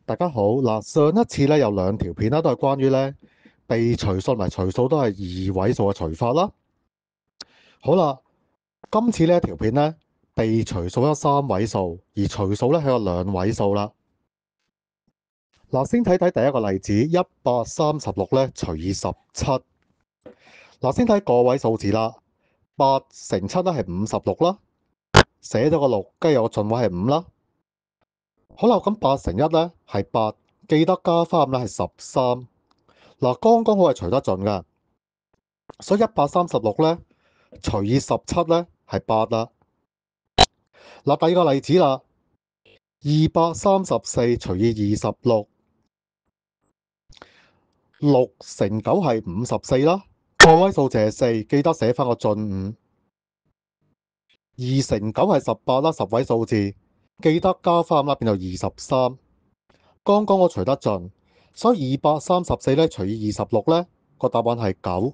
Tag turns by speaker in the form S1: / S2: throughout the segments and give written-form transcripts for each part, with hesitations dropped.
S1: 大家好。嗱，上一次咧有兩條片啦，都係關於咧被除數同埋除數都係二位數嘅除法啦。好啦，今次呢一條片咧，被除數得三位數，而除數咧係個兩位數啦。嗱，先睇睇第一個例子，136咧除以17。嗱，先睇個位數字啦，8乘7咧係56啦，寫咗個6，跟住有個進位係5啦。好啦，咁8乘1咧係8，記得加翻5咧係13。嗱，剛剛好係除得盡㗎，所以136咧除以17咧係8啦。嗱，第二個例子啦，234除以26，6乘9係54啦，個位數就係4，記得寫翻個進5。2乘9係18啦，十位數字，記得加翻5啦，變到23。剛剛我除得盡，所以234咧除以26咧個答案係9。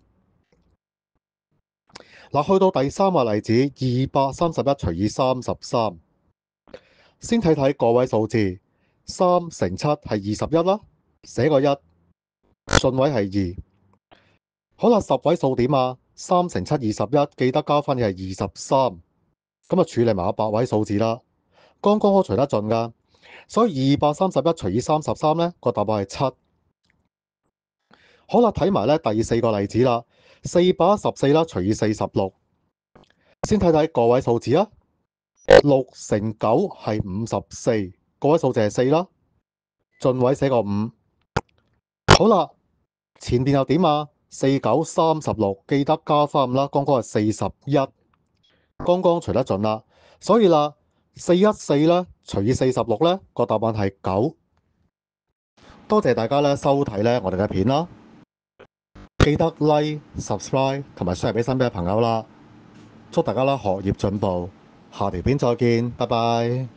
S1: 嗱，去到第三個例子，231除以33，先睇睇個位數字，3乘7係21啦，寫個1，進位係2。好啦，十位數點啊？3乘721，記得加翻嘅係23。咁啊，處理埋個百位數字啦。剛剛我除得盡㗎，所以231除以33咧個答案係7。好啦，睇埋咧第四個例子啦，414啦除以46，先睇睇個位數字啊。6乘9係54，個位數就係4啦，進位寫個5。好啦，前邊又點啊？4 9 36，記得加翻5啦，剛剛係41，剛剛除得盡啦，所以啦414咧除以46咧個答案係9。多謝大家咧收睇咧我哋嘅片啦，記得 like、subscribe 同埋 share 俾身邊嘅朋友啦。祝大家啦學業進步，下條片再見，拜拜。